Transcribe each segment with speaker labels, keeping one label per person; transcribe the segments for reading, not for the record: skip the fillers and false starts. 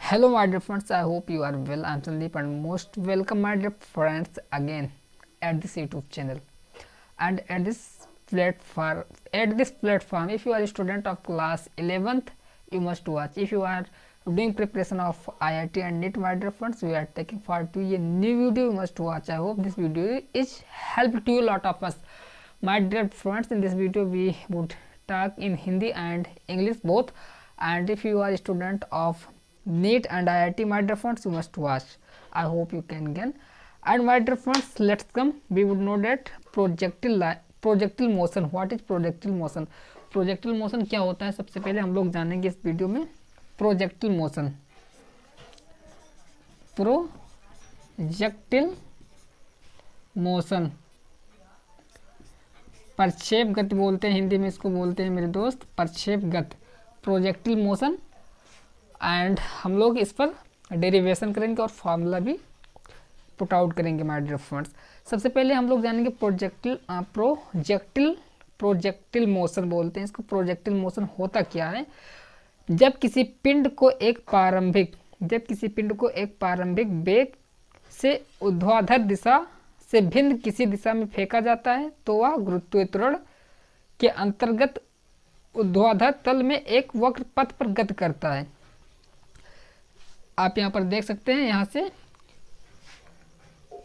Speaker 1: Hello my dear friends, I hope you are well. I am Sandeep and most welcome my dear friends again at this YouTube channel and at this platform. If you are a student of class 11th, you must watch. If you are doing preparation of IIT and NEET, my dear friends, we are taking part to a new video. You must watch. I hope this video is help to you lot of us. My dear friends, in this video we would talk in Hindi and English both. And if you are a student of NEET and IIT, my dear friends, you must watch. I hope you can gain. And my dear friends, let's come. We would know that projectile motion. What is projectile motion? Projectile motion क्या होता है, सबसे पहले हम लोग जानेंगे इस video में. प्रोजेक्टिल मोशन, प्रक्षेप गति बोलते हैं हिंदी में, इसको बोलते हैं मेरे दोस्त प्रक्षेप गति, प्रोजेक्टिल मोशन. एंड हम लोग इस पर डेरिवेशन करेंगे और फार्मूला भी पुट आउट करेंगे माय डियर फ्रेंड्स. सबसे पहले हम लोग जानेंगे प्रोजेक्टिल मोशन बोलते हैं इसको. प्रोजेक्टिल मोशन होता क्या है? जब किसी पिंड को एक प्रारंभिक वेग से ऊर्ध्वाधर दिशा से भिन्न किसी दिशा में फेंका जाता है तो वह गुरुत्वाकर्षण के अंतर्गत ऊर्ध्वाधर तल में एक वक्र पथ पर गति करता है. आप यहाँ पर देख सकते हैं, यहाँ से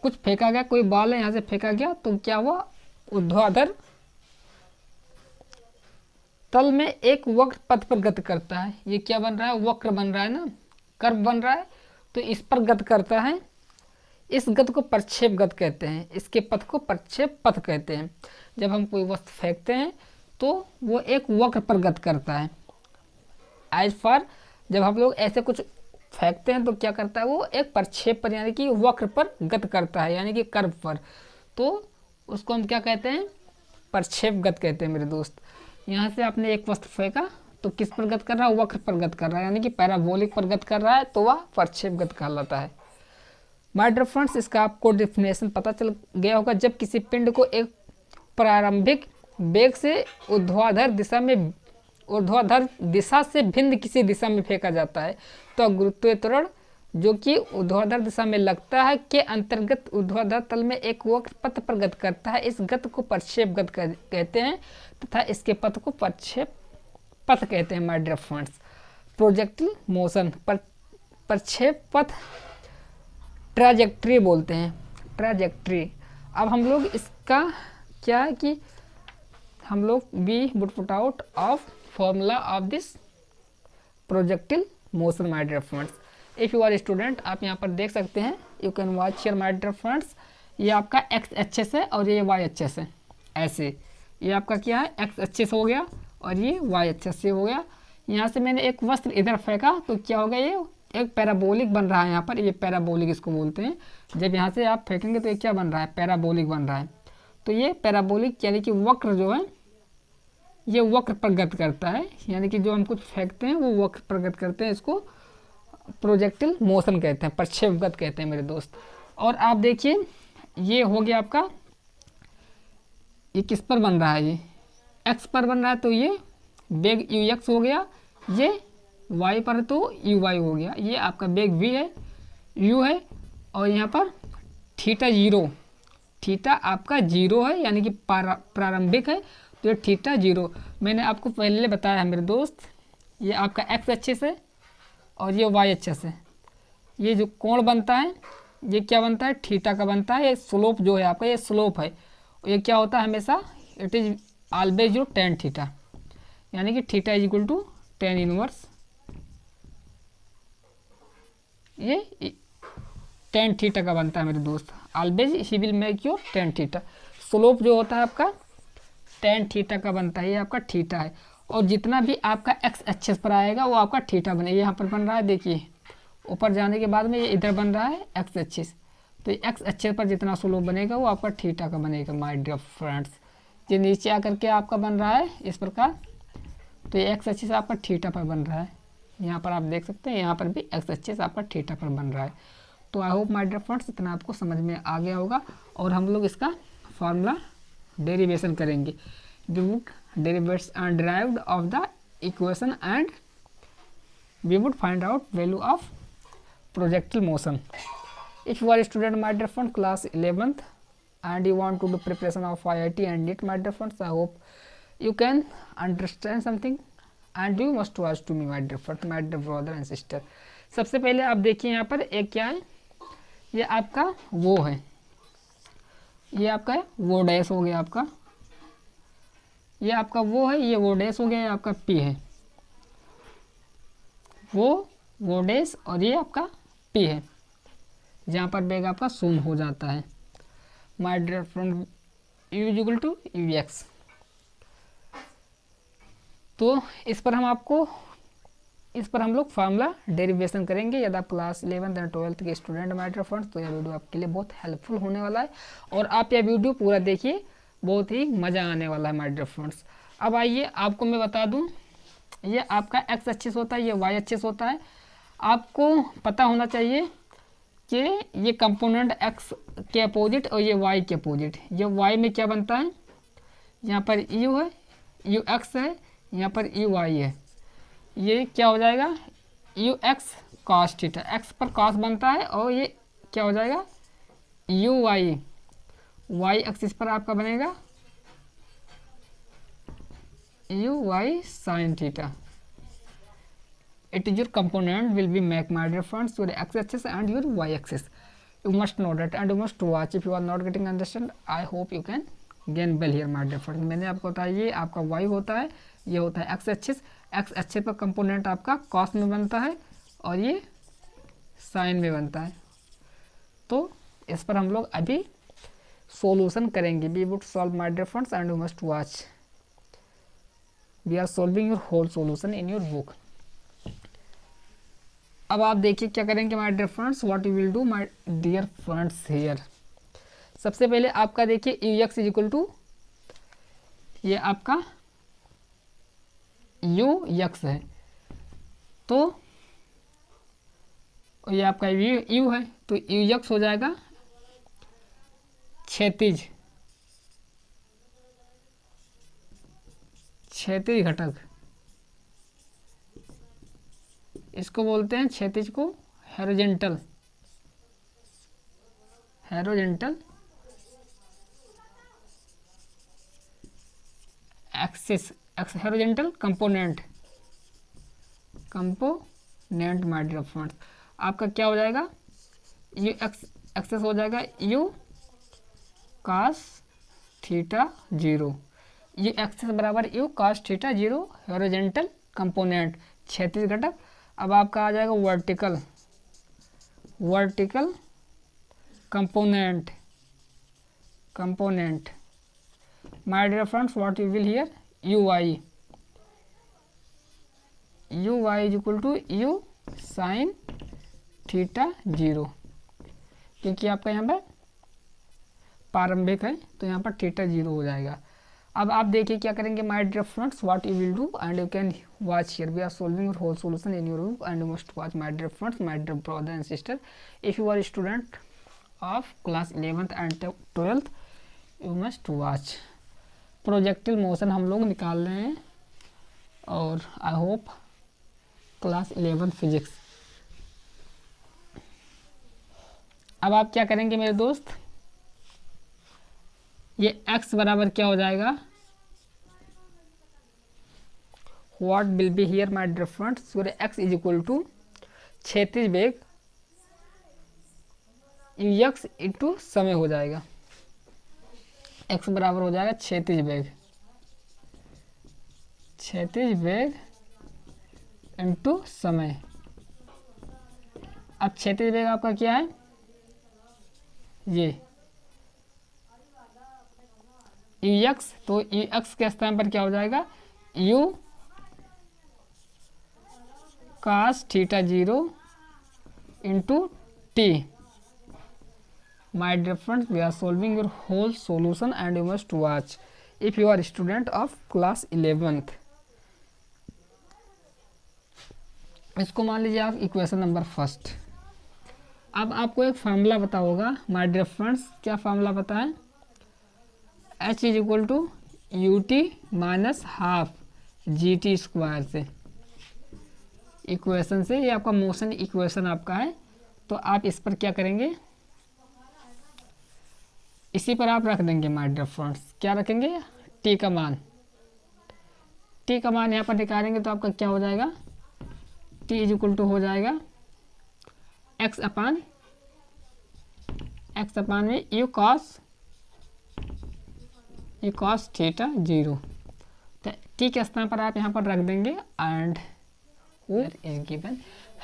Speaker 1: कुछ फेंका गया, कोई बॉल है, यहाँ से फेंका गया तो क्या हुआ, ऊर्ध्वाधर तल में एक वक्र पथ पर गति करता है. ये क्या बन रहा है, वक्र बन रहा है ना, कर्व बन रहा है, तो इस पर गति करता है. इस गति को प्रक्षेप गति कहते हैं, इसके पथ को प्रक्षेप पथ कहते हैं. जब हम कोई वस्तु फेंकते हैं तो वो एक वक्र पर गति करता है. एज फॉर जब हम लोग ऐसे कुछ फेंकते हैं तो क्या करता है, वो एक प्रक्षेप पर यानी कि वक्र पर गति करता है, यानी कि कर्व पर. तो उसको हम क्या कहते हैं, प्रक्षेप गति कहते हैं मेरे दोस्त. यहाँ से आपने एक वस्तु फेंका तो किस पर गति कर रहा है, वक्र पर गति कर रहा है, यानी कि पैराबोलिक पर गति कर रहा है, तो वह प्रक्षेप गति कहलाता है. माय डियर फ्रेंड्स, इसका आपको डेफिनेशन पता चल गया होगा. जब किसी पिंड को एक प्रारंभिक वेग से ऊर्ध्वाधर दिशा से भिन्न किसी दिशा में फेंका जाता है तो गुरुत्वाकर्षण जो कि ऊर्ध्वाधर दिशा में लगता है के अंतर्गत ऊर्ध्वाधर तल में एक वक्र पथ पर गति करता है. इस गति को प्रक्षेप गति कहते हैं तथा इसके पथ को प्रक्षेप पथ कहते हैं. माय डियर फ्रेंड्स, प्रोजेक्टिल मोशन प्रक्षेप पथ ट्रैजेक्टरी बोलते हैं, ट्रैजेक्टरी. अब हम लोग इसका क्या है कि हम लोग we would put out of formula of this projectile motion my dear friends. If you are student, आप यहाँ पर देख सकते हैं, you can watch here my dear friends. ये आपका एक्स एक्सिस है और ये वाई एक्सिस है. ऐसे ये आपका क्या है, एक्स एक्सिस हो गया और ये वाई एक्सिस से हो गया. यहाँ से मैंने एक वस्त्र इधर फेंका तो क्या हो गया, ये एक पैराबोलिक बन रहा है. यहाँ पर ये पैराबोलिक इसको बोलते हैं. जब यहाँ से आप फेंकेंगे तो ये क्या बन रहा है, पैराबोलिक बन रहा है. तो ये पैराबोलिक यानी कि वक्र जो है ये वक्र पर गति करता है, यानी कि जो हम कुछ फेंकते हैं वो वक्र पर गति करते हैं. इसको प्रोजेक्टिल मोशन कहते हैं, प्रक्षेप गति कहते हैं मेरे दोस्त. और आप देखिए ये हो गया आपका, ये किस पर बन रहा है, ये एक्स पर बन रहा है तो ये वेग यू एक्स हो गया. ये वाई पर तो यू वाई हो गया. ये आपका वेग वी है, यू है, और यहाँ पर थीटा जीरो, थीटा आपका जीरो है यानी कि प्रारंभिक है, तो ये थीटा जीरो. मैंने आपको पहले बताया है मेरे दोस्त, ये आपका एक्स एक्सिस है और ये वाई एक्सिस है. ये जो कोण बनता है ये क्या बनता है, थीटा का बनता है. ये स्लोप जो है आपका, ये स्लोप है. ये क्या होता है हमेशा, इट इज ऑलवेज जो टेन थीटा, यानी कि theta is equal to tan inverse, ये टेन थीटा का बनता है मेरे दोस्त. ऑलवेज ही will make your tan theta. Slope जो होता है आपका टेन थीटा का बनता है, ये आपका थीटा है. और जितना भी आपका एक्स एक्सिस पर आएगा वो आपका थीटा बनेगा. यहाँ पर बन रहा है, देखिए ऊपर जाने के बाद में ये इधर बन रहा है एक्स एक्सिस, तो एक्स एक्सिस पर जितना स्लोप बनेगा वो आपका थीटा का बनेगा माय डियर फ्रेंड्स. ये नीचे आकर के आपका बन रहा है इस प्रकार, तो ये एक्स एक्सिस आपका थीटा पर बन रहा है. यहाँ पर आप देख सकते हैं, यहाँ पर भी एक्स एक्सिस आपका थीटा पर बन रहा है. तो I hope my dear friends इतना आपको समझ में आ गया होगा. और हम लोग इसका फार्मूला डेरिवेशन करेंगे. We would derived of the equation and we would find out value of projectile motion. If you are a student, my dear friend, class 11th, and you want to do preparation of IIT and NEET, my dear friends, I hope you can understand something and you must watch to me, my dear friend, my dear brother and sister. सबसे पहले आप देखिए यहाँ पर एक क्या है, ये आपका वो है, ये आपका है वो डैश हो गया आपका, ये आपका वो है, ये वो डैश हो गया, ये आपका पी है, वो डैश और ये आपका पी है, जहाँ पर बेग आपका शून्य हो जाता है। My dear friend, u is equal to u x. तो इस पर हम लोग फार्मूला डेरिवेशन करेंगे। यदि आप क्लास 11th एंड 12th के स्टूडेंट माय डियर फ्रेंड्स, तो यह वीडियो आपके लिए बहुत हेल्पफुल होने वाला है और आप यह वीडियो पूरा देखिए, बहुत ही मज़ा आने वाला है माय डियर फ्रेंड्स। अब आइए आपको मैं बता दूं, ये आपका एक्स एक्सिस होता है, ये वाई एक्सिस होता है। आपको पता होना चाहिए कि ये कंपोनेंट एक्स के अपोजिट और ये वाई के अपोजिट, ये वाई में क्या बनता है, यहाँ पर यू है, यू एक्स है, यहाँ पर यू वाई है, ये क्या हो जाएगा you x cos theta, x पर कॉस बनता है और ये क्या हो जाएगा यू वाई, वाई एक्सिस पर आपका बनेगा u y sine theta. It is your component will be make my dear friends your x axis and your y axis. You must know that and you must watch. If you are not getting understand, I hope you can gain well here my dear friends. मैंने आपको बताया ये आपका y होता है, ये होता है x axis, x axis पर कंपोनेंट आपका cos में बनता है और ये sin में बनता है। तो इस पर हम लोग अभी सॉल्यूशन करेंगे। We would solve my dear friends and you must watch. We are solving your whole solution in your book. अब आप देखिए क्या करेंगे my dear friends, what you will do my dear friends here. सबसे पहले आपका देखिए u x is equal to ये आपका यू एक्स है, तो ये आपका यू है, तो यू एक्स हो जाएगा क्षैतिज घटक, इसको बोलते हैं क्षैतिज को horizontal axis, horizontal component my dear friends. आपका क्या हो जाएगा यू एक्सिस हो जाएगा u cos theta 0, u axis बराबर u cos theta 0 horizontal component क्षैतिज घटक। अब आपका आ जाएगा vertical component my dear friends, what you will here u y is equal to u sign theta 0, क्योंकि आपका यहाँ पर प्रारंभिक है तो यहाँ पर थीटा 0 हो जाएगा। अब आप देखिए क्या करेंगे my dear friends, what you will do and you can watch here. We are solving your whole solution in your book and you must watch my dear friends, my dear brother and sister. If you are a student of class 11th and 12th, you must watch. Projectile motion हम लोग निकाल रहे हैं और I hope class 11 physics. अब आप क्या करेंगे मेरे दोस्त, ये x बराबर क्या हो जाएगा, what will be here my dear friends, so x is equal to क्षैतिज वेग x इंटू समय हो जाएगा, x बराबर हो जाएगा क्षैतिज वेग इंटू समय। अब क्षैतिज वेग आपका क्या है, ये x, तो x के स्थान पर क्या हो जाएगा u cos theta 0 into t। My dear friends, we are solving your whole solution and you must watch if you are a student of class 11th। इसको मान लीजिए आप इक्वेशन नंबर फर्स्ट। अब आपको एक फार्मूला पता होगा माय डियर फ्रेंड्स, क्या फार्मूला पता है, h is equal to u t minus half g t square से, इक्वेशन से, ये आपका मोशन इक्वेशन आपका है तो आप इस पर क्या करेंगे, इसी पर आप रख देंगे माय डियर फ्रेंड्स। क्या रखेंगे, टी का मान, टी का मान यहाँ पर निकालेंगे तो आपका क्या हो जाएगा, टी इज इक्वल टू हो जाएगा एक्स अपान में यू कॉस थीटा 0। तो टी के स्थान पर आप यहाँ पर रख देंगे and is given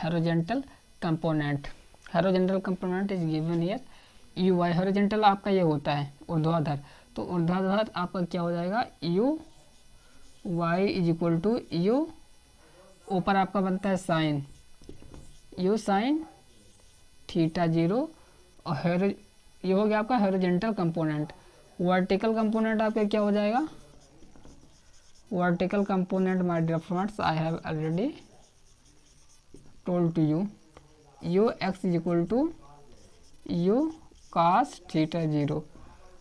Speaker 1: horizontal component, horizontal component is given here u y. Horizontal आपका ये होता है ऊर्ध्वाधर, तो ऊर्ध्वाधर आपका क्या हो जाएगा, u y is equal to u, ऊपर आपका बनता है साइन, यू साइन थीटा 0, और ये हो गया आपका हॉरिजॉन्टल कंपोनेंट। वर्टिकल कंपोनेंट आपका क्या हो जाएगा, vertical component my dear friends I have already told to you, u x is equal to u cos theta 0।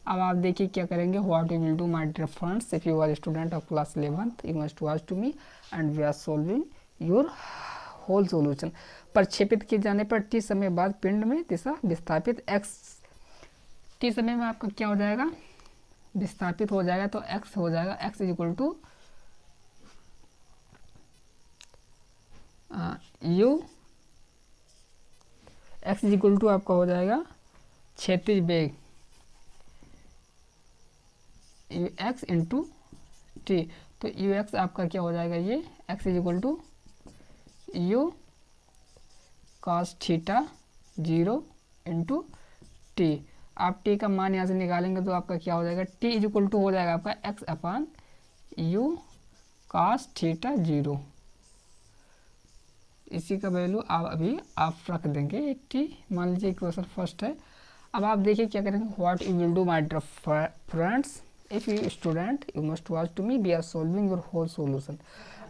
Speaker 1: अब आप देखिए क्या करेंगे, what you will do my dear friends, if you are student of class 11th you must watch to me and we are solving your whole solution. प्रक्षेपित किए जाने पर T समय बाद पिंड में दिशा विस्थापित एक्स, टी समय में आपका क्या हो जाएगा, विस्थापित हो जाएगा, तो एक्स हो जाएगा x is equal to u, x is equal to आपका हो जाएगा क्षैतिज वेग यू एक्स इंटू टी। तो यू एक्स आपका क्या हो जाएगा, ये x is equal to u cos theta 0 into t. आप टी का मान यहाँ से निकालेंगे तो आपका क्या हो जाएगा, टी इज इक्वल टू हो जाएगा आपका x upon u cos theta 0। इसी का वैल्यू आप रख देंगे एक टी, मान लीजिए इक्वेशन फर्स्ट है। अब आप देखिए क्या करेंगे, what you will do my dear friends, if you student you must watch to me, we are solving your whole solution.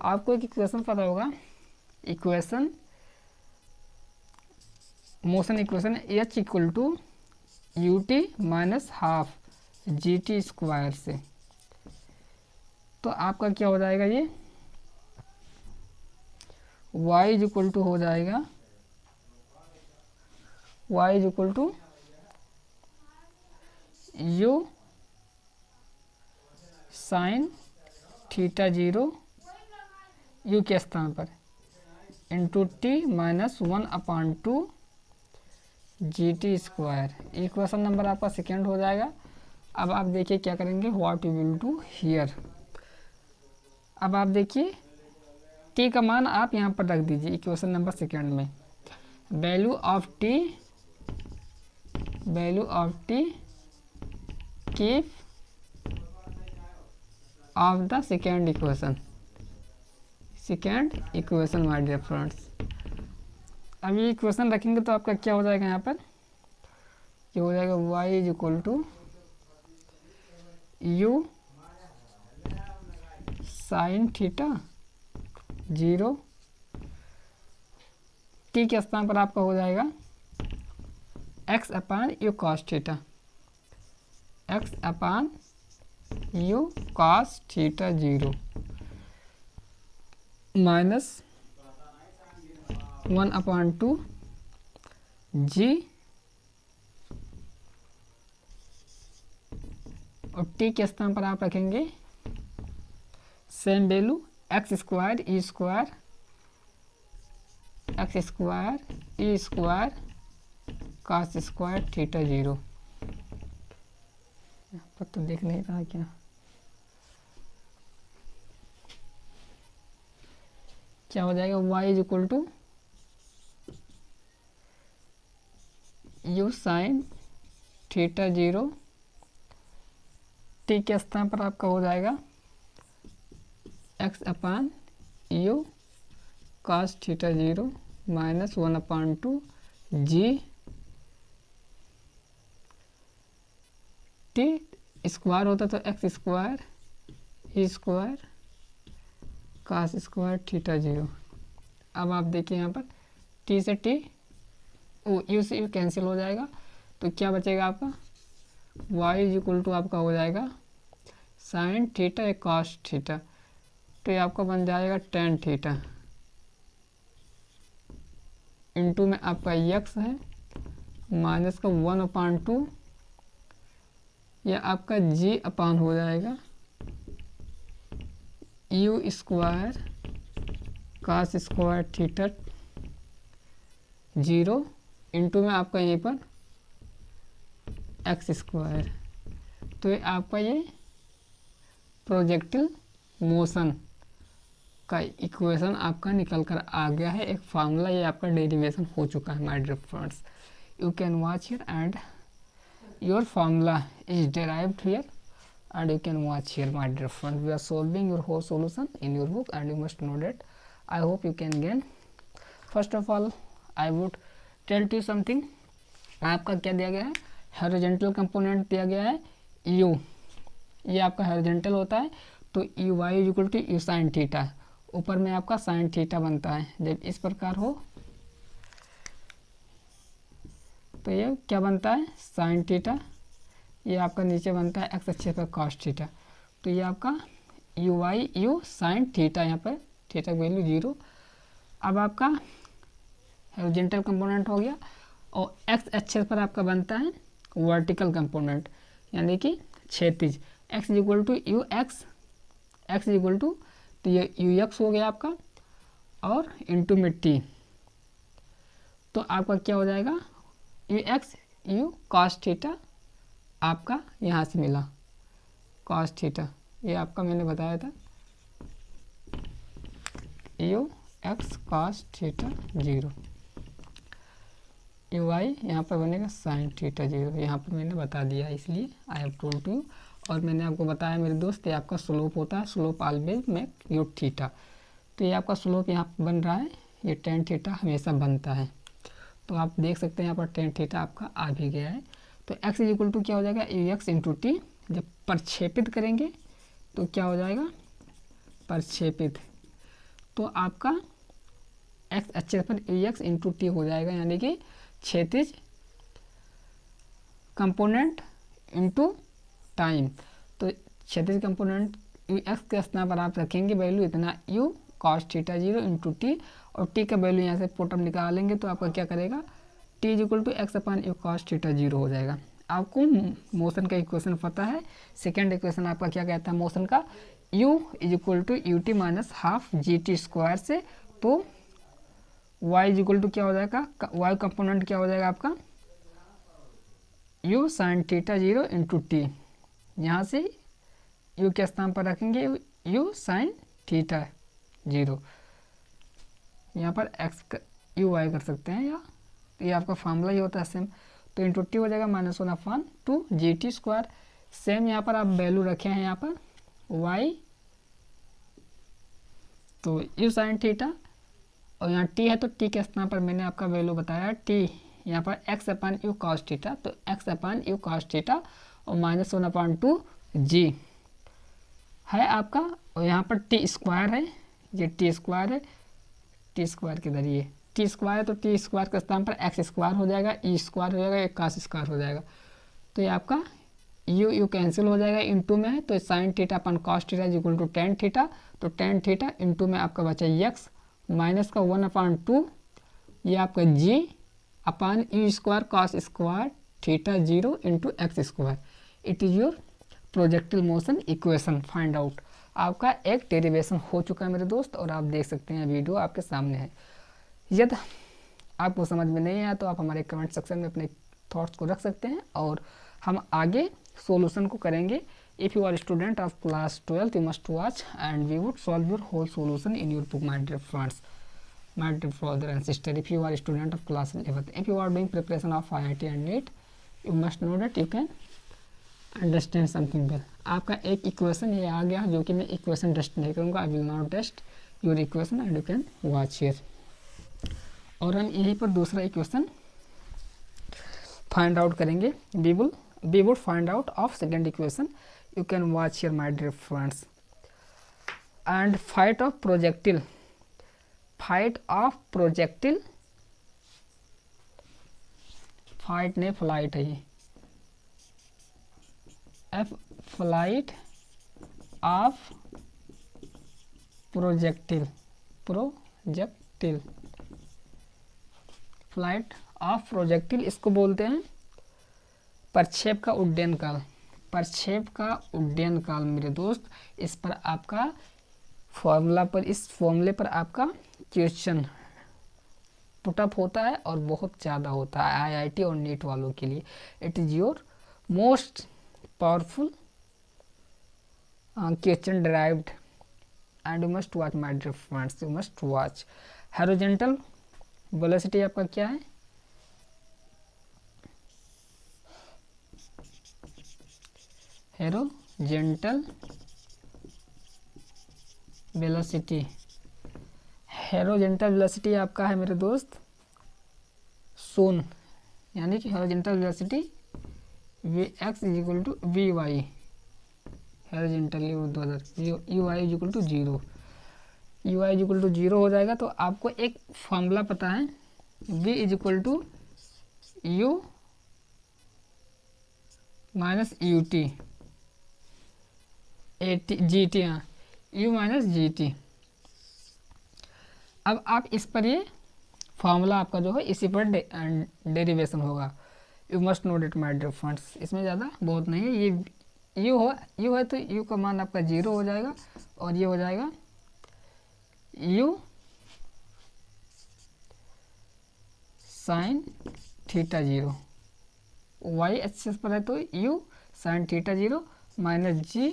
Speaker 1: आपको एक इक्वेशन पता होगा, equation motion equation h equal to u t minus half g t square से। तो आपका क्या हो जाएगा, ये y इज इक्वल टू हो जाएगा y is equal to u sign theta 0 u के स्थान पर into t minus 1/2 g t square. Equation number आपका सेकेंड हो जाएगा। अब आप देखिए क्या करेंगे, what you will do here. अब आप देखिए टी का मान आप यहाँ पर रख दीजिए इक्वेशन नंबर सेकेंड में, value of t keep of the second equation my dear friends. अब ये इक्वेशन रखेंगे तो आपका क्या हो जाएगा, यहाँ पर ये हो जाएगा y is equal to u sign theta 0, t के स्थान पर आपका हो जाएगा x upon u cos theta, x upon u cos theta 0 minus 1/2 g, और टी के स्थान पर आप रखेंगे same value x square e square cos square theta 0। पर तो देख नहीं रहा क्या, क्या हो जाएगा, y is equal to u sign theta 0, t के स्थान पर आपका हो जाएगा x upon u cos theta 0 minus 1/2 g t square होता तो x square e square cos square theta 0। अब आप देखिए यहाँ पर टी से टी यू से यू कैंसिल हो जाएगा, तो क्या बचेगा आपका, y इज इक्वल टू आपका हो जाएगा साइन थीटा या कॉस थीटा, तो ये आपका बन जाएगा टेन थीटा इंटू में आपका यक्स है माइनस का 1/2 या आपका जी अपान हो जाएगा u square cos square theta 0 into में आपका यहीं पर एक्स स्क्वायर। तो ये आपका ये प्रोजेक्टिल मोशन का इक्वेशन आपका निकल कर आ गया है, एक फार्मूला, ये आपका डेरिवेशन हो चुका है my dear friends. You can watch here and your formula is derived here and you can watch here my dear friend. We are solving your whole solution in your book and you must know that. I hope you can gain. First of all I would tell you something. आपका क्या दिया गया है, horizontal component दिया गया है u, ये आपका हॉरिजॉन्टल होता है तो u y is equal to u sign theta, ऊपर में आपका साइन थीटा बनता है। जब इस प्रकार हो तो ये क्या बनता है साइन थीटा, ये आपका नीचे बनता है एक्स अच्छे पर कॉस थीटा। तो ये आपका you why you sine theta, यहाँ पर थीटा की वैल्यू 0। अब आपका हॉरिजॉन्टल कंपोनेंट हो गया और एक्स एक्सिस पर आपका बनता है वर्टिकल कंपोनेंट यानी कि क्षैतिज, x equal to u x, x equal to तो ये यू एक्स हो गया आपका और इंटू में टी, तो आपका क्या हो जाएगा you x you cos theta, आपका यहाँ से मिला कॉस थीटा, ये आपका मैंने बताया था u x cos theta 0, u y यहाँ पर बनेगा साइन थीटा 0, यहाँ पर मैंने बता दिया इसलिए आई हैव टोल्ड टू। और मैंने आपको बताया मेरे दोस्त ये आपका स्लोप होता है, स्लोप ऑलवेज मेक यूट थीटा, तो ये आपका स्लोप यहाँ बन रहा है, ये टेन थीटा हमेशा बनता है। तो आप देख सकते हैं यहाँ पर टेन थीटा आपका आ भी गया है। तो x इज इक्वल टू क्या हो जाएगा यू एक्स इंटू टी, जब प्रक्षेपित करेंगे तो क्या हो जाएगा प्रक्षेपित, तो आपका x अच्छे पर यू एक्स इंटू टी हो जाएगा यानी कि क्षैतिज कंपोनेंट इंटू टाइम। तो क्षैतिज कंपोनेंट यू एक्स के स्थान पर आप रखेंगे वैल्यू इतना u cos theta 0 into t, और टी का वैल्यू यहाँ से पुट अप निकालेंगे तो आपका क्या करेगा t is equal to x upon u cos theta 0 हो जाएगा। आपको मोशन का इक्वेशन पता है, सेकेंड इक्वेशन आपका क्या कहता है मोशन का, u is equal to u t minus half g t square से, तो y इज इक्वल टू क्या हो जाएगा y कंपोनेंट क्या हो जाएगा आपका u sign theta 0 into T, यहाँ से u के स्थान पर रखेंगे u साइन थीटा 0, यहाँ पर x यू वाई कर सकते हैं या ये आपका फार्मूला ही होता है सेम, तो इंटू टी हो जाएगा -1/2 जी टी स्क्वायर। सेम यहाँ पर आप वैल्यू रखे हैं यहाँ पर y, तो यू साइन थीटा और यहाँ t है तो t के स्थान पर मैंने आपका वैल्यू बताया t, यहाँ पर x upon u cos theta, तो x upon u cos theta और -1/2 जी है आपका, और यहाँ पर टी स्क्वायर है, ये टी स्क्वायर है, टी स्क्वायर किधर ये टी स्क्वायर है तो टी स्क्वायर के स्थान पर एक्स स्क्वायर हो जाएगा, ई स्क्वायर हो जाएगा, एक कास स्क्वायर हो जाएगा, तो ये आपका यू यू कैंसिल हो जाएगा, इंटू में है तो sine theta upon cos theta is equal to tan theta, तो टेन थीटा इंटू में आपका बचा एक्स माइनस का 1/2 ये आपका g upon u square cos square theta 0 into x square. It is your projectile motion equation find out. आपका एक derivation हो चुका है मेरे दोस्त, और आप देख सकते हैं वीडियो आपके सामने है। यदि आपको समझ में नहीं आया तो आप हमारे कमेंट सेक्शन में अपने थॉट्स को रख सकते हैं और हम आगे सॉल्यूशन को करेंगे। If you are student of class 12 you must watch and we would solve your whole solution in your book my dear friends, my dear brother and sister. If you are a student of class 11th, if you are doing preparation of IIT and NEET, you must know that you can understand something well. आपका एक equation ये आ गया जो कि मैं equation test नहीं करूँगा, I will not test your equation and you can watch here. और हम यहीं पर दूसरा इक्वेशन फाइंड आउट करेंगे। we would find out of second equation. You can watch here my dear friends. And fight of projectile fight ने flight है ये flight of प्रोजेक्टिल flight of प्रोजेक्टिल, इसको बोलते हैं प्रक्षेप का उड्डयन काल। प्रक्षेप का उड्डयन काल मेरे दोस्त, इस पर आपका फॉर्मूला पर, इस फॉर्मूले पर आपका क्वेश्चन पुटअप होता है और बहुत ज़्यादा होता है आईआईटी और नीट वालों के लिए। It is your most powerful question derived and you must watch my dear friends, you must watch. Horizontal velocity आपका क्या है, हॉरिजॉन्टल वेलोसिटी, हॉरिजॉन्टल वेलोसिटी आपका है मेरे दोस्त शून्य, यानी कि horizontal velocity v x is equal to v y, horizontally ऊर्ध्वाधर, u y is equal to zero, u y is equal to zero हो जाएगा। तो आपको एक फॉर्मूला पता है, v is equal to u minus u t, g t, हाँ u minus g t. अब आप इस पर ये फार्मूला आपका जो है इसी पर डेरिवेशन होगा। You must note it my dear friends, इसमें ज़्यादा बहुत नहीं है। ये यू है तो यू का मान आपका जीरो हो जाएगा और ये हो जाएगा u sign theta zero, y axis पर है तो u sign theta zero minus g,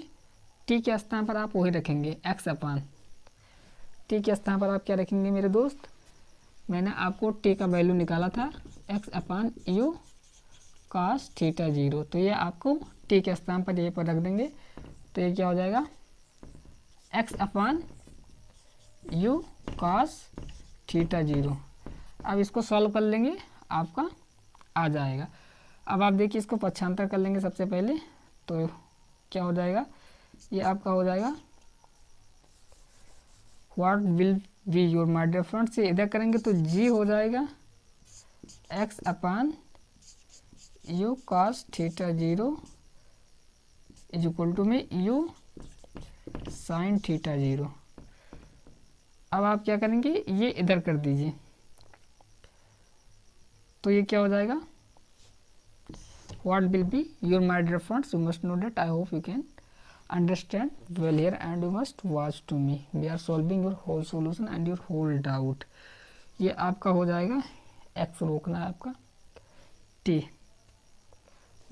Speaker 1: t के स्थान पर आप वही रखेंगे एक्स अपान, टी के स्थान पर आप क्या रखेंगे मेरे दोस्त, मैंने आपको टी का वैल्यू निकाला था x upon u cos theta zero, तो ये आपको टी के स्थान पर ये पर रख देंगे। तो ये क्या हो जाएगा, x upon u cos theta zero. अब इसको सॉल्व कर लेंगे, आपका आ जाएगा। अब आप देखिए इसको पक्षांतर कर लेंगे सबसे पहले, तो क्या हो जाएगा, ये आपका हो जाएगा what will be your my dear friends, से इधर करेंगे तो जी हो जाएगा x upon u cos theta zero is equal to में यू साइन थीटा जीरो। अब आप क्या करेंगे, ये इधर कर दीजिए, तो ये क्या हो जाएगा, what will be your my dear friends, you must know that, I hope you can understand well here and you must watch to me, we are solving your whole solution and your whole doubt। ये आपका हो जाएगा, x रोकना है आपका t,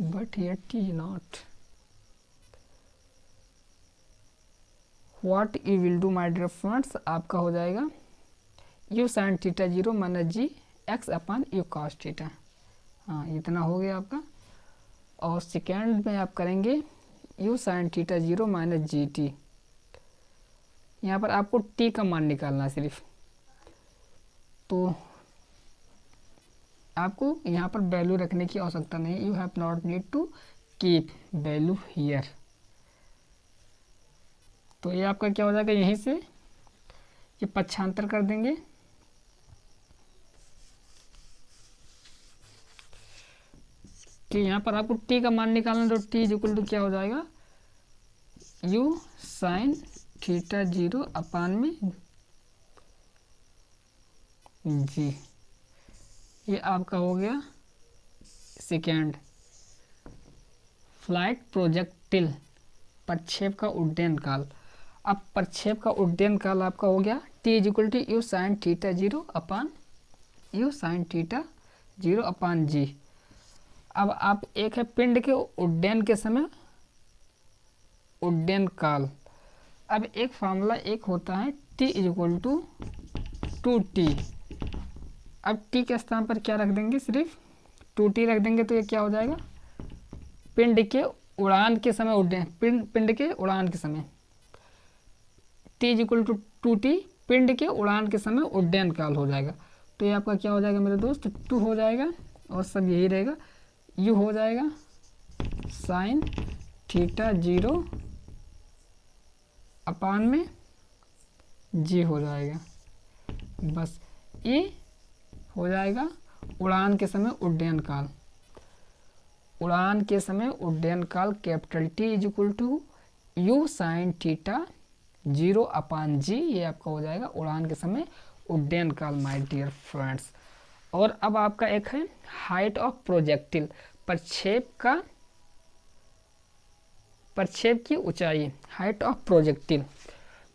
Speaker 1: but here t not। what you will do my dear friends, आपका हो जाएगा u sin theta zero minus g x upon u cos theta, हाँ इतना हो गया आपका। और सेकेंड में आप करेंगे you sign theta zero minus g T, यहाँ पर आपको टी का मान निकालना है सिर्फ, तो आपको यहाँ पर वैल्यू रखने की आवश्यकता नहीं, you have not need to keep value here. तो ये आपका क्या हो जाएगा, यहीं से ये पक्षांतर कर देंगे, कि यहाँ पर आपको टी का मान निकालना, तो टी इज इक्वल टू क्या हो जाएगा, यू साइन थीटा जीरो अपान में जी, ये आपका हो गया सेकेंड। फ्लाइट प्रोजेक्टिल, प्रक्षेप का उड्डयन काल। अब प्रक्षेप का उड्डयन काल आपका हो गया t is equal to u sign theta zero upon u sign theta zero upon g. अब आप एक है पिंड के उड्डयन के समय उड्डयन काल। अब एक फार्मूला एक होता है T is equal to 2t। अब टी के स्थान पर क्या रख देंगे, सिर्फ 2t रख देंगे, तो ये क्या हो जाएगा, पिंड के उड़ान के समय उड्डयन, पिंड के उड़ान के समय, T is equal to 2t पिंड के उड़ान के समय उड्डयन काल हो जाएगा। तो ये आपका क्या हो जाएगा मेरे दोस्त, 2 हो जाएगा और सब यही रहेगा, यू हो जाएगा साइन थीटा जीरो अपान में जी हो जाएगा, बस ये हो जाएगा उड़ान के समय उड्डयन काल। उड़ान के समय उड्डयन काल capital t is equal to u sign theta zero upon g, ये आपका हो जाएगा उड़ान के समय उड्डयन काल माय डियर फ्रेंड्स। और अब आपका एक है हाइट ऑफ प्रोजेक्टिल, प्रक्षेप की ऊंचाई, हाइट ऑफ प्रोजेक्टिल।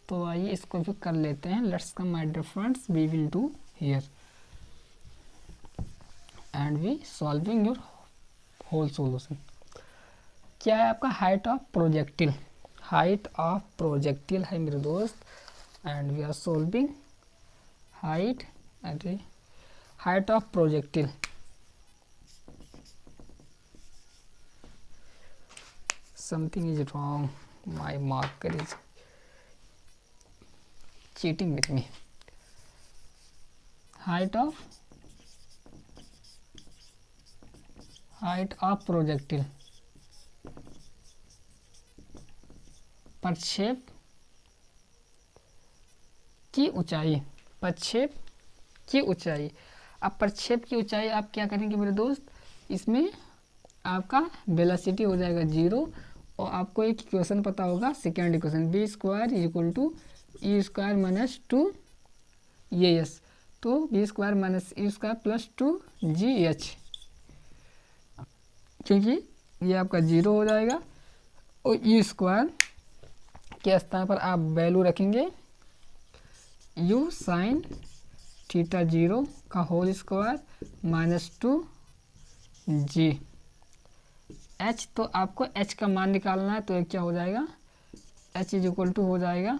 Speaker 1: तो आइए इसको भी कर लेते हैं। Let's come my dear friends, we will do here and we solving your whole solution. क्या है आपका height of projectile? Height of projectile है मेरे दोस्त, and we are solving height of projectile. Something is wrong, my marker is cheating with me. Height of projectile, प्रक्षेप की ऊंचाई, प्रक्षेप की ऊंचाई। अब प्रक्षेप की ऊंचाई आप क्या करेंगे मेरे दोस्त, इसमें आपका वेलोसिटी हो जाएगा 0, और आपको एक इक्वेशन पता होगा, second equation, b square is equal to e square minus 2 s, तो b square minus e square plus 2 g h, क्योंकि ये आपका 0 हो जाएगा, और ई स्क्वायर के स्थान पर आप वैल्यू रखेंगे यू साइन थीटा 0 का whole square minus 2 g h. तो आपको एच का मान निकालना है, तो ये क्या हो जाएगा, एच इज इक्वल टू हो जाएगा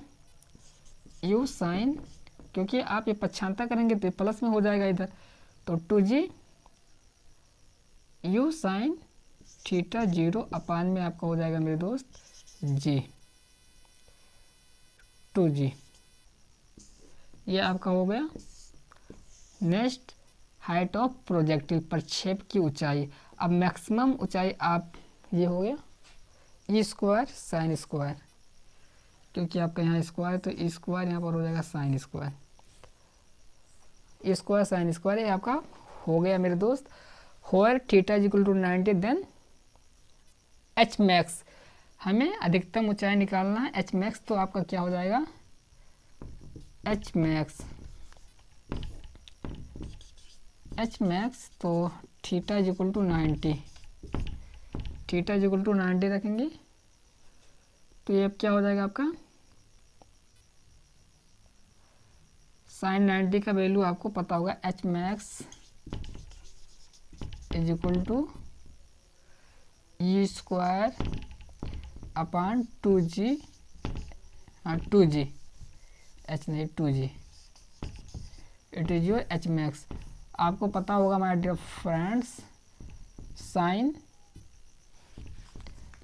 Speaker 1: यू साइन, क्योंकि आप ये पक्षांतर करेंगे तो प्लस में हो जाएगा इधर, तो 2g यू साइन थीटा 0 अपान में आपका हो जाएगा मेरे दोस्त जी 2g। ये आपका हो गया। नेक्स्ट, हाइट ऑफ प्रोजेक्टिल, प्रक्षेप की ऊंचाई। अब मैक्सिमम ऊंचाई आप, ये हो गया ई स्क्वायर साइन स्क्वायर, क्योंकि आपका यहाँ स्क्वायर, तो ई स्क्वायर यहाँ पर हो जाएगा sine square, e square sine square, ये आपका हो गया मेरे दोस्त। Where theta is equal to 90, then h max, हमें अधिकतम ऊंचाई निकालना है एच मैक्स, तो आपका क्या हो जाएगा एच मैक्स, तो theta is equal to 90, theta is equal to 90 रखेंगे, तो ये अब क्या हो जाएगा आपका साइन 90 का वैल्यू आपको पता होगा, h max is equal to e square upon 2g, हाँ 2g, एच नहीं 2g, it is your h max. आपको पता होगा my dear friends, sin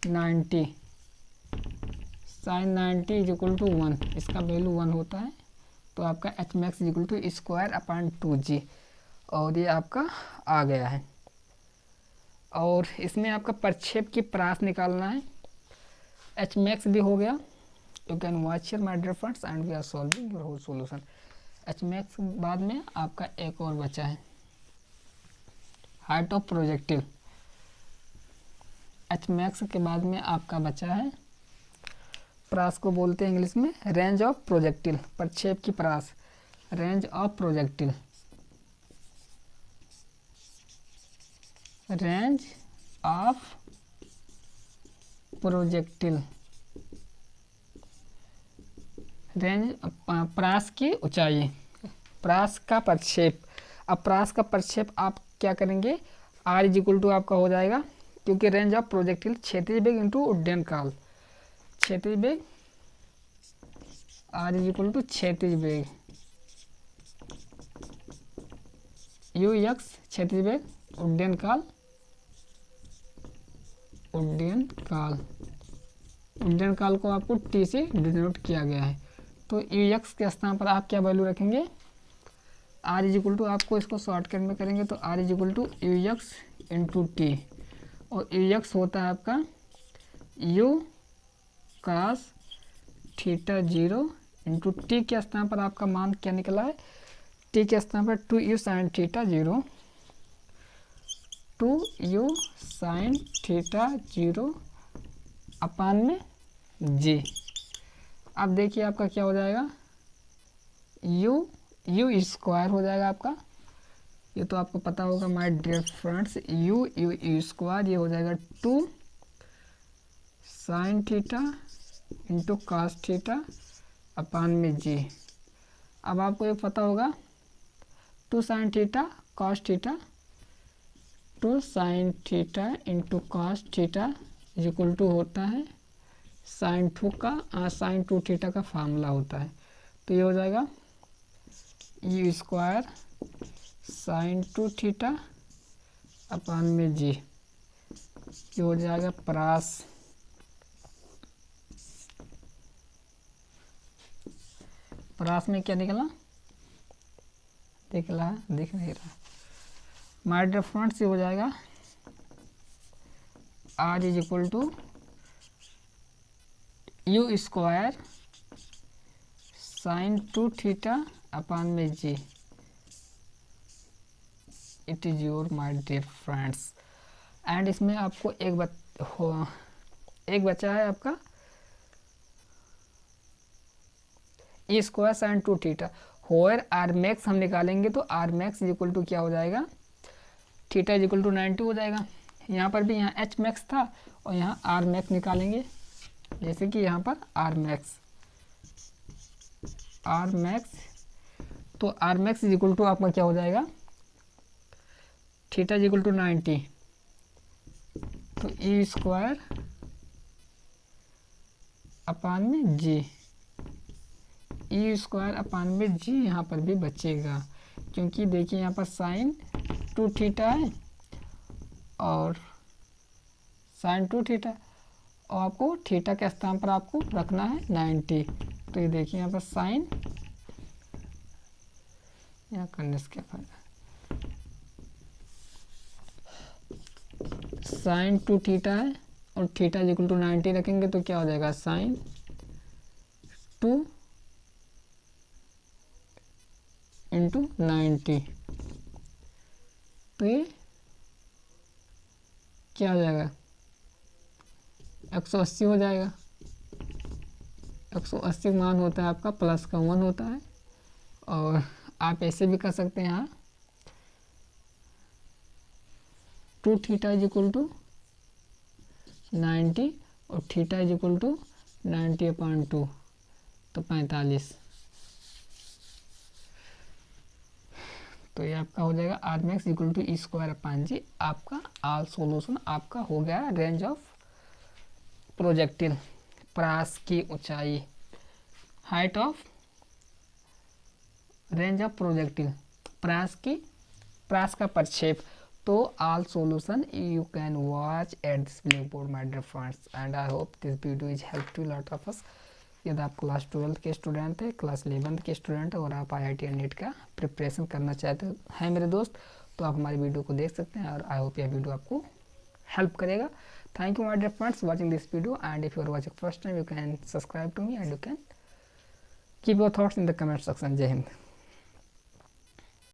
Speaker 1: 90 is equal to 1, इसका वैल्यू 1 होता है, तो आपका h max is equal to square upon 2g, और ये आपका आ गया है। और इसमें आपका प्रक्षेप की प्रास निकालना है, एच मैक्स भी हो गया, you can watch here my dear friends and we are solving your whole solution. H max बाद में आपका एक और बचा है height of projectile, h max के बाद में आपका बचा है प्रास को बोलते हैं इंग्लिश में रेंज ऑफ प्रोजेक्टिल, प्रक्षेप की प्रास, range of projectile, range of projectile, range प्रास की ऊंचाई, प्रास का प्रक्षेप। अब प्रास का प्रक्षेप आप क्या करेंगे, आर इज इक्वल टू आपका हो जाएगा, क्योंकि रेंज ऑफ प्रोजेक्टिल क्षैतिज वेग इंटू उड्डयन काल, क्षैतिज वेग, आर इज इक्वल टू क्षैतिज वेग, यू एक्स क्षैतिज वेग, उड्डयन काल, उड्डयन काल को आपको टी से डिनोट किया गया है, तो यू एक्स के स्थान पर आप क्या वैल्यू रखेंगे, आर इज इक्वल टू, आपको इसको शॉर्टकट में करेंगे तो r is equal to u x into t, और यू एक्स होता है आपका u cross theta 0 into t के स्थान पर आपका मान क्या निकला है, टी के स्थान पर 2u sign theta 0, 2u sign theta 0 अपान में जी। अब देखिए आपका क्या हो जाएगा, यू स्क्वायर हो जाएगा आपका, ये तो आपको पता होगा my dear friends, u u u square ये हो जाएगा 2 sin theta into cos theta upon में जी। अब आपको ये पता होगा 2 sin theta cos theta, 2 sin theta into cos theta equal to होता है साइन 2 थीटा का फार्मूला होता है। तो ये हो जाएगा u square sine 2 theta upon में जी। ये हो जाएगा परास में क्या निकला, दिख नहीं रहा माय डियर फ्रेंड्स। ये हो जाएगा r is equal to u square sine 2 theta upon में g. It is your my dear friends. And इसमें आपको एक बचा है आपका e square sine 2 theta. Where r max हम निकालेंगे तो आर मैक्स इक्वल टू क्या हो जाएगा, थीटा इक्वल टू 90 हो जाएगा। यहाँ पर भी यहाँ एच मैक्स था और यहाँ आर मैक्स निकालेंगे, जैसे कि यहाँ पर आर मैक्स तो आर मैक्स इक्वल टू आपका क्या हो जाएगा, थीटा इक्वल टू 90 तो ई स्क्वायर अपान में जी, ई स्क्वायर अपान में जी यहाँ पर भी बचेगा, क्योंकि देखिए यहाँ पर साइन 2 थीटा है और साइन 2 थीटा और आपको थीटा के स्थान पर आपको रखना है 90। तो ये देखिए यहाँ पर साइन, यहाँ करने से क्या फायदा, साइन 2 थीटा है और थीटा इक्वल टू 90 रखेंगे तो क्या हो जाएगा साइन 2 इंटू 90। तो ये क्या हो जाएगा 180 हो जाएगा। 180 मान होता है आपका प्लस का 1 होता है। और आप ऐसे भी कर सकते हैं यहाँ 2 थीटा इज इक्वल टू 90 और थीटा इज इक्वल टू 90/2 तो 45। तो ये आपका हो जाएगा r max equal to e square upon g. आपका आल सॉल्यूशन आपका हो गया रेंज ऑफ प्रोजेक्टिल, परास की ऊंचाई, height of range of projectile, परास का प्रक्षेप। तो all solution you can watch at this black board my dear friends and I hope this video is help to lot of us. यदि आप class 12 के स्टूडेंट हैं, क्लास 11 के student हैं और आप IIT और नीट का प्रिपरेशन करना चाहते हैं मेरे दोस्त, तो आप हमारी वीडियो को देख सकते हैं और आई होप यह वीडियो आपको हेल्प करेगा। Thank you my dear friends watching this video and if you are watching first time you can subscribe to me and you can keep your thoughts in the comment section. जय हिंद।